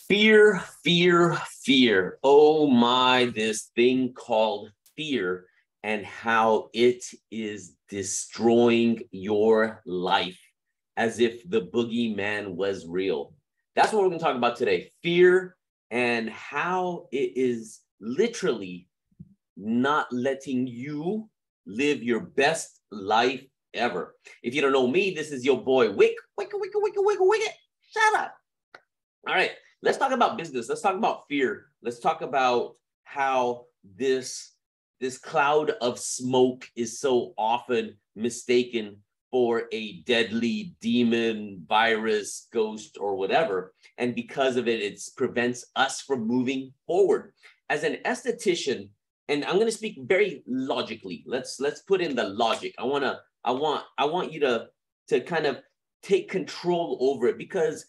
Fear, fear, fear. Oh my, this thing called fear and how it is destroying your life as if the boogeyman was real. That's what we're going to talk about today. Fear and how it is literally not letting you live your best life ever. If you don't know me, this is your boy, Wick. Shut up. All right. Let's talk about business. Let's talk about fear. Let's talk about how this cloud of smoke is so often mistaken for a deadly demon, virus, ghost, or whatever. And because of it, it prevents us from moving forward. As an esthetician, and I'm going to speak very logically. Let's put in the logic. I want you to kind of take control over it, because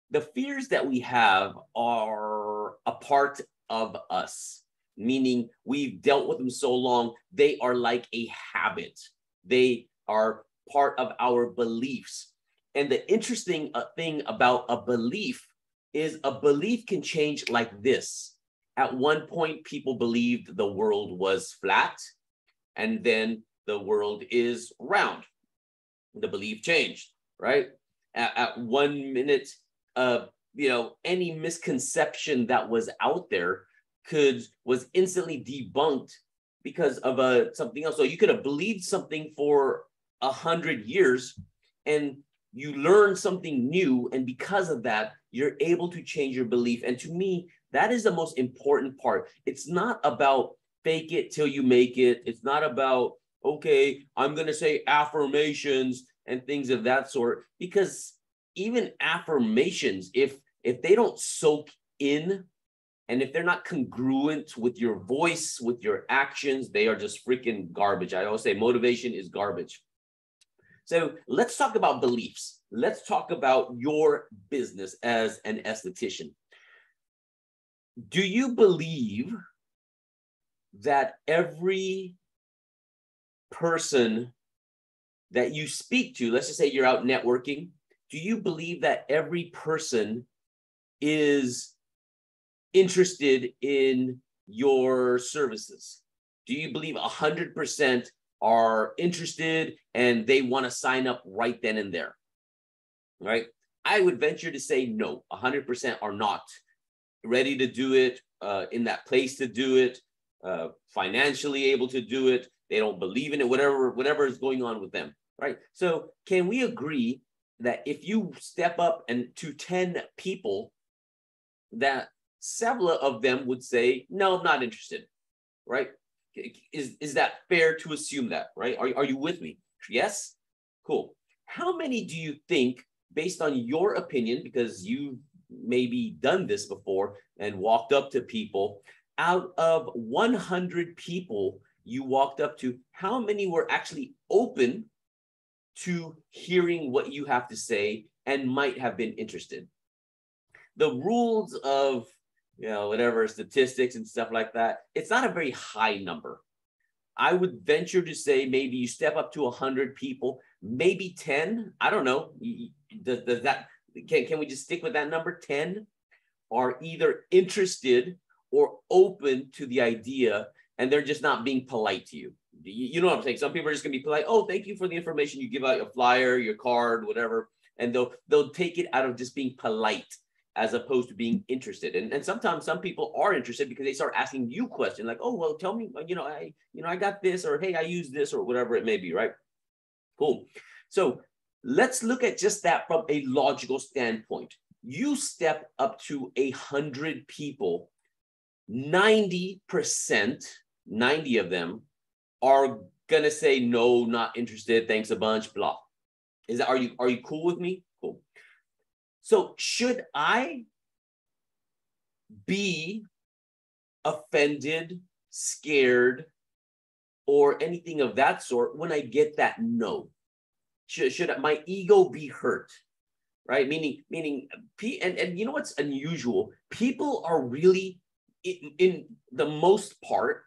the fears that we have are a part of us, meaning we've dealt with them so long, they are like a habit. They are part of our beliefs. And the interesting thing about a belief is a belief can change like this. At one point, people believed the world was flat, and then the world is round. The belief changed, right? At 1 minute, any misconception that was out there was instantly debunked because of something else. So you could have believed something for 100 years and you learn something new, and because of that, you're able to change your belief. And to me, that is the most important part. It's not about fake it till you make it. It's not about, okay, I'm going to say affirmations and things of that sort, because even affirmations, if they don't soak in, and if they're not congruent with your voice, with your actions, they are just freaking garbage. I always say motivation is garbage. So let's talk about beliefs. Let's talk about your business as an esthetician. Do you believe that every person that you speak to, let's just say you're out networking, do you believe that every person is interested in your services? Do you believe 100% are interested and they want to sign up right then and there? Right? I would venture to say no, 100% are not ready to do it, in that place to do it, financially able to do it. They don't believe in it, whatever is going on with them, right? So can we agree that if you step up and to 10 people, that several of them would say, no, I'm not interested, right? Is that fair to assume that, right? Are you with me? Yes? Cool. How many do you think, based on your opinion, because you've maybe done this before and walked up to people, out of 100 people you walked up to, how many were actually open to hearing what you have to say and might have been interested? The rules of, whatever statistics and stuff like that, it's not a very high number. I would venture to say maybe you step up to 100 people, maybe 10. I don't know. Does that, can we just stick with that number? 10 are either interested or open to the idea, and they're just not being polite to you. You know what I'm saying? Some people are just gonna be polite. Oh, thank you for the information. You give out your flyer, your card, whatever, and they'll take it out of just being polite, as opposed to being interested. And sometimes some people are interested because they start asking you questions like, oh, well, tell me, I got this, or hey, I use this, or whatever it may be, right? Cool. So let's look at just that from a logical standpoint. You step up to 100 people, 90%, 90 of them are gonna say, no, not interested, thanks a bunch, blah. Are you cool with me? Cool. So should I be offended, scared, or anything of that sort when I get that no? Should my ego be hurt? Right? Meaning, and you know what's unusual? People are really, in the most part,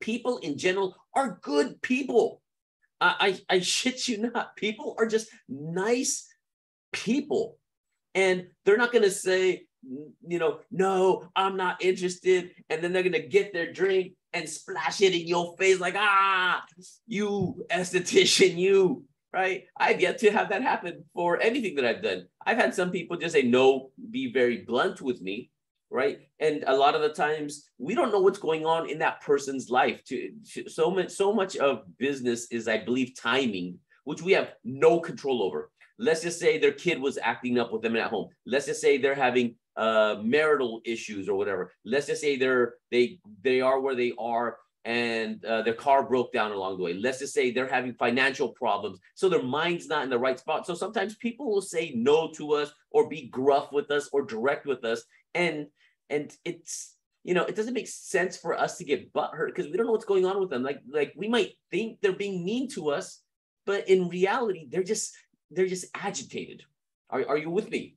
people in general are good people. I shit you not. People are just nice people. And they're not going to say, no, I'm not interested. And then they're going to get their drink and splash it in your face like, you esthetician, you, right? I've yet to have that happen for anything that I've done. I've had some people just say no, be very blunt with me, right? And a lot of the times we don't know what's going on in that person's life. So much of business is, I believe, timing, which we have no control over. Let's just say their kid was acting up with them at home. Let's just say they're having marital issues or whatever. Let's just say they are where they are and their car broke down along the way. Let's just say they're having financial problems, so their mind's not in the right spot. So sometimes people will say no to us or be gruff with us or direct with us, and it's, it doesn't make sense for us to get butthurt because we don't know what's going on with them. Like we might think they're being mean to us, but in reality, they're just agitated. Are you with me?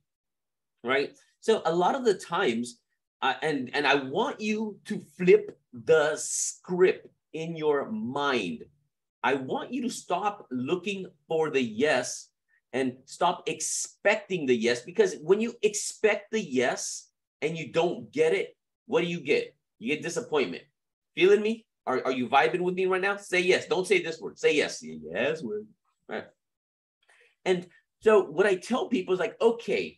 Right? So a lot of the times, and I want you to flip the script in your mind. I want you to stop looking for the yes and stop expecting the yes, because when you expect the yes and you don't get it, what do? You get disappointment. Feeling me? Are you vibing with me right now? Say yes. Don't say this word. Say yes. Yes word. Right. And so what I tell people is like, okay,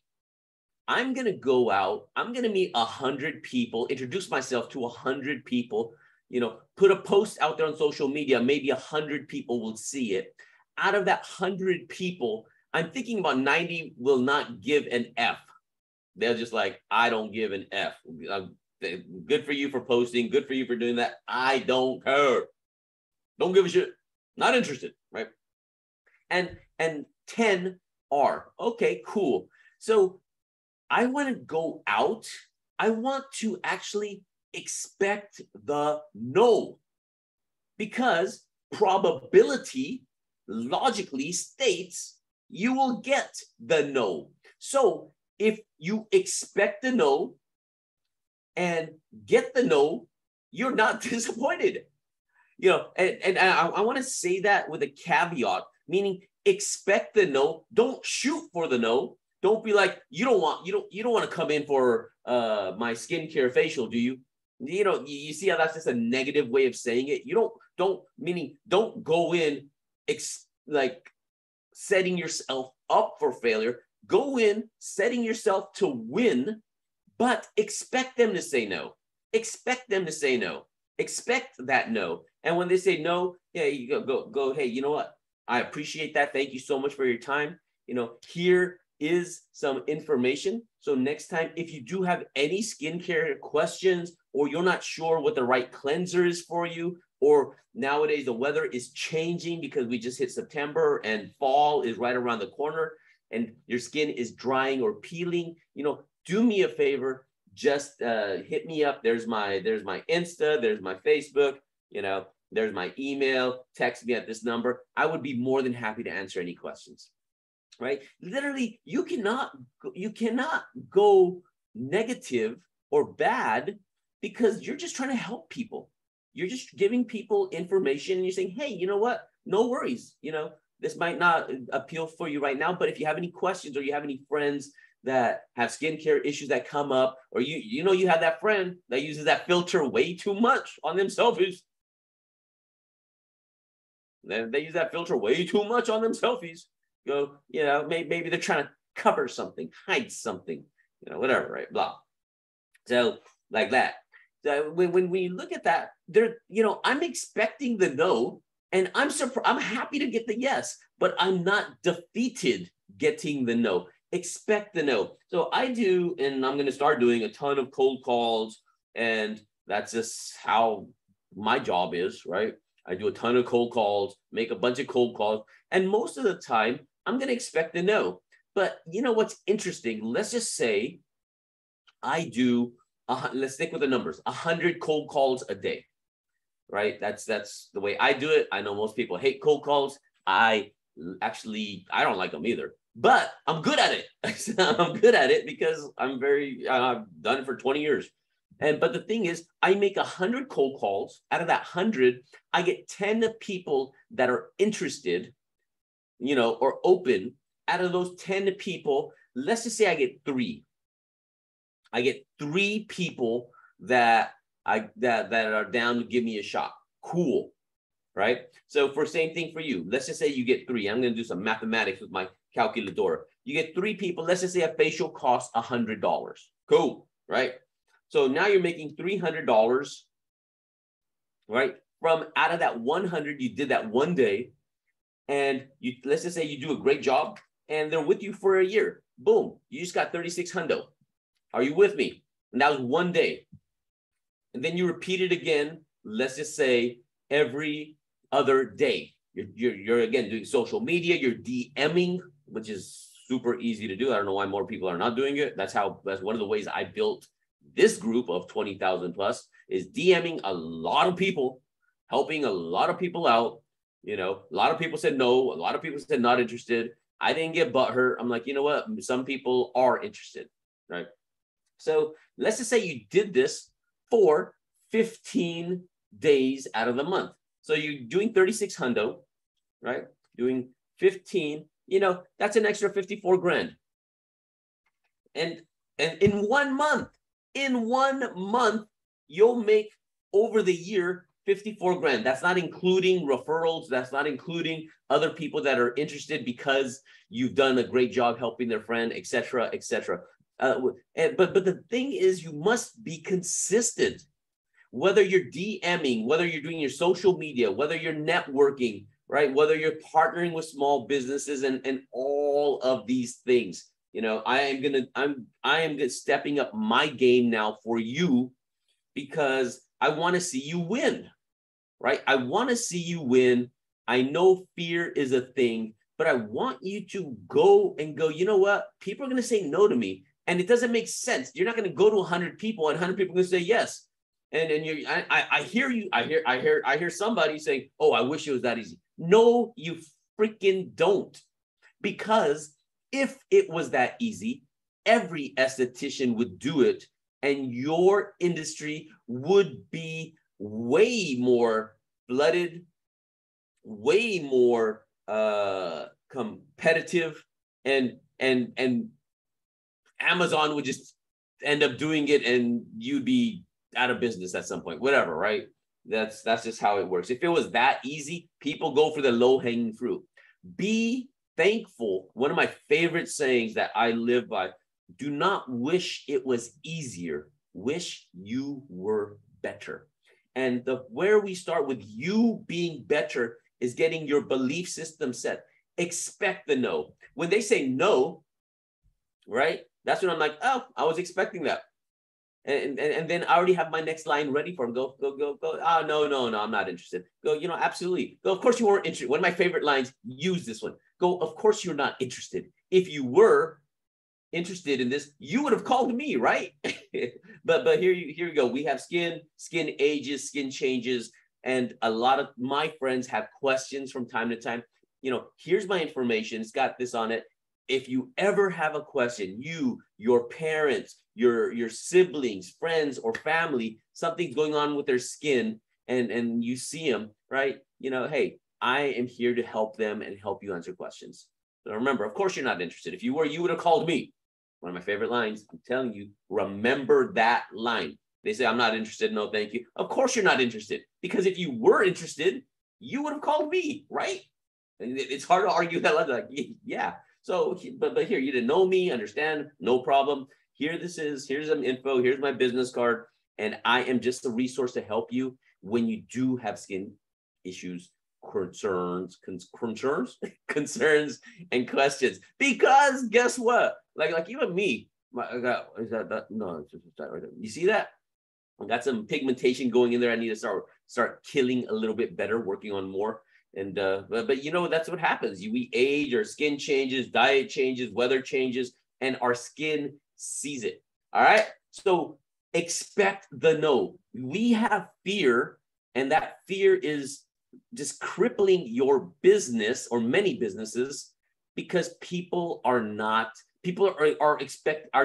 I'm going to go out. I'm going to meet 100 people, introduce myself to 100 people, put a post out there on social media. Maybe 100 people will see it. Out of that 100 people, I'm thinking about 90 will not give an F. They're just like, I don't give an F. Good for you for posting. Good for you for doing that. I don't care. Don't give a shit. Not interested, right? And 10 are, okay, cool. So I want to go out. I want to actually expect the no, because probability logically states you will get the no. So if you expect the no and get the no, you're not disappointed. And I want to say that with a caveat, meaning expect the no. Don't shoot for the no. Don't be like, you don't want to come in for my skincare facial, do you? You see how that's just a negative way of saying it. Don't go in like setting yourself up for failure. Go in setting yourself to win, but expect them to say no. Expect them to say no. Expect that no. And when they say no, yeah, you go. Hey, you know what? I appreciate that. Thank you so much for your time. Here is some information. So next time, if you do have any skincare questions, or you're not sure what the right cleanser is for you, or nowadays the weather is changing because we just hit September and fall is right around the corner and your skin is drying or peeling, do me a favor, just hit me up. There's my Insta, there's my Facebook, there's my email, text me at this number. I would be more than happy to answer any questions. Right? Literally, you cannot go negative or bad because you're just trying to help people. You're just giving people information and you're saying, hey, you know what? No worries. This might not appeal for you right now, but if you have any questions or you have any friends that have skincare issues that come up, or you have that friend that uses that filter way too much on them selfies. They use that filter way too much on them selfies. Maybe they're trying to cover something, hide something, whatever, right? Blah. So like that. So when we look at that, I'm expecting the no, and I'm happy to get the yes, but I'm not defeated getting the no. Expect the no. So I do, and I'm going to start doing a ton of cold calls, and that's just how my job is, right? I do a ton of cold calls, make a bunch of cold calls, and most of the time, I'm going to expect the no. But what's interesting? Let's just say I do, let's stick with the numbers, 100 cold calls a day, right? That's the way I do it. I know most people hate cold calls. I don't like them either, but I'm good at it. I'm good at it because I've done it for 20 years. But the thing is, I make 100 cold calls. Out of that 100, I get 10 people that are interested, or open. Out of those 10 people, let's just say I get 3. I get 3 people that are down to give me a shot. Cool, right? So for same thing for you, let's just say you get 3. I'm going to do some mathematics with my calculator. You get 3 people. Let's just say a facial costs $100. Cool, right? So now you're making $300, right? From out of that 100, you did that one day, and you let's just say you do a great job, and they're with you for a year. Boom, you just got 3600. Are you with me? And that was one day. And then you repeat it again, let's just say every other day. You're again doing social media, you're DMing, which is super easy to do. I don't know why more people are not doing it. That's one of the ways I built this group of 20,000 plus, is DMing a lot of people, helping a lot of people out. You know, a lot of people said no, a lot of people said not interested. I didn't get butthurt. I'm like, you know what? Some people are interested, right? So let's just say you did this for 15 days out of the month. So you're doing 3,600, right? Doing 15, you know, that's an extra 54 grand. And in 1 month, you'll make over the year 54 grand. That's not including referrals. That's not including other people that are interested because you've done a great job helping their friend, et cetera, et cetera. But the thing is, you must be consistent. Whether you're DMing, whether you're doing your social media, whether you're networking, right? Whether you're partnering with small businesses and all of these things. You know, I am stepping up my game now for you, because I want to see you win, right? I want to see you win. I know fear is a thing, but I want you to go, you know what? People are going to say no to me, and it doesn't make sense. You're not going to go to 100 people and 100 people are going to say yes. And I hear you. I hear somebody saying, "Oh, I wish it was that easy." No, you freaking don't. Because if it was that easy, every esthetician would do it, and your industry would be way more flooded, way more competitive, and Amazon would just end up doing it, and you'd be out of business at some point, whatever, right? That's just how it works. If it was that easy, people go for the low-hanging fruit. Be thankful. One of my favorite sayings that I live by: do not wish it was easier, wish you were better. And where we start with you being better is getting your belief system set. Expect the no. When they say no, right? That's when I'm like, oh, I was expecting that. And then I already have my next line ready for him. Go. Oh, no, I'm not interested. Go, you know, absolutely. Go, of course you weren't interested. One of my favorite lines, use this one. Go, of course you're not interested. If you were interested in this, you would have called me, right? but here you go. We have skin ages, skin changes, and a lot of my friends have questions from time to time. You know, here's my information. It's got this on it. If you ever have a question, you, your parents, your siblings, friends, or family, something's going on with their skin, and you see them, right? You know, hey, I am here to help them and help you answer questions. So remember, of course you're not interested. If you were, you would have called me. One of my favorite lines. I'm telling you, remember that line. They say, I'm not interested. No, thank you. Of course you're not interested, because if you were interested, you would have called me, right? And it's hard to argue that line. Like, yeah. So, but here, you didn't know me, understand, no problem. Here's some info, here's my business card, and I am just a resource to help you when you do have skin issues, concerns, and questions. Because guess what? Like even me, I got, is that no, it's just that right there. You see that? I got some pigmentation going in there. I need to start killing a little bit better, working on more. And but you know, that's what happens. We age, our skin changes, diet changes, weather changes, and our skin sees it. All right. So expect the no. We have fear, and that fear is just crippling your business, or many businesses, because people are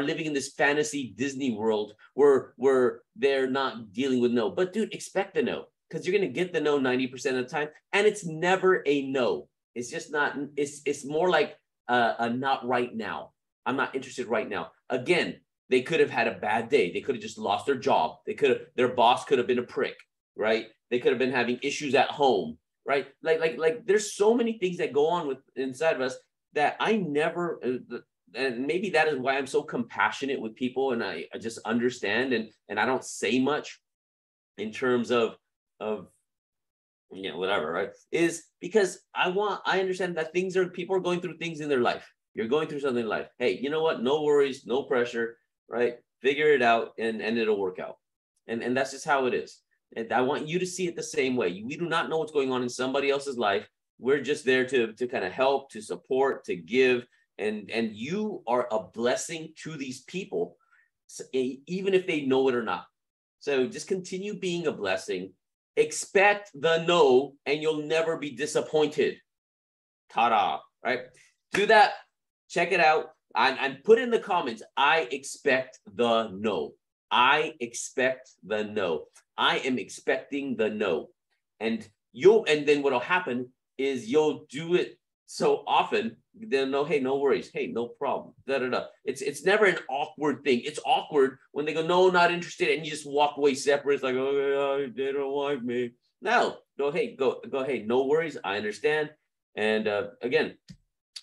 living in this fantasy Disney world where they're not dealing with no. But dude, expect the no. Because you're going to get the no 90% of the time, and it's never a no. It's just not. It's more like a not right now. I'm not interested right now. Again, They could have had a bad day. They could have just lost their job. Their boss could have been a prick, right? They could have been having issues at home, right? Like there's so many things that go on with inside of us that I never, and maybe that is why I'm so compassionate with people, and I just understand, and I don't say much in terms of whatever, right? Is because I understand that people are going through things in their life. You're going through something in life. Hey, you know what? No worries, no pressure, right? Figure it out, and it'll work out. And that's just how it is. And I want you to see it the same way. We do not know what's going on in somebody else's life. We're just there to kind of help, to support, to give, and you are a blessing to these people, even if they know it or not. So just continue being a blessing. Expect the no, and you'll never be disappointed. Ta-da, right? Do that. Check it out. And put in the comments, I expect the no. I expect the no. I am expecting the no. And then what'll happen is you'll do it so often, then no, hey, no worries. Hey, no problem. Da-da-da. It's never an awkward thing. It's awkward when they go, no, not interested, and you just walk away separate. It's like, oh, they don't like me. No, hey, hey, no worries. I understand. And again,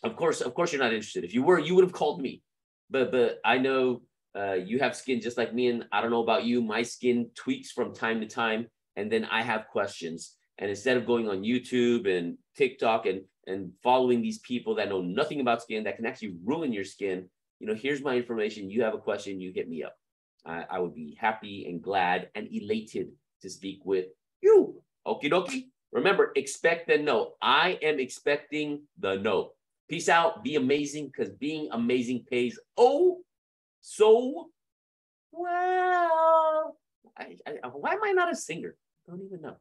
of course, you're not interested. If you were, you would have called me. But I know you have skin just like me, and I don't know about you. My skin tweaks from time to time, and then I have questions. And instead of going on YouTube and TikTok and following these people that know nothing about skin, that can actually ruin your skin, here's my information. You have a question, you hit me up. I would be happy and glad and elated to speak with you. Okie dokie. Remember, expect the no. I am expecting the no. Peace out. Be amazing, because being amazing pays so well. Why am I not a singer? I don't even know.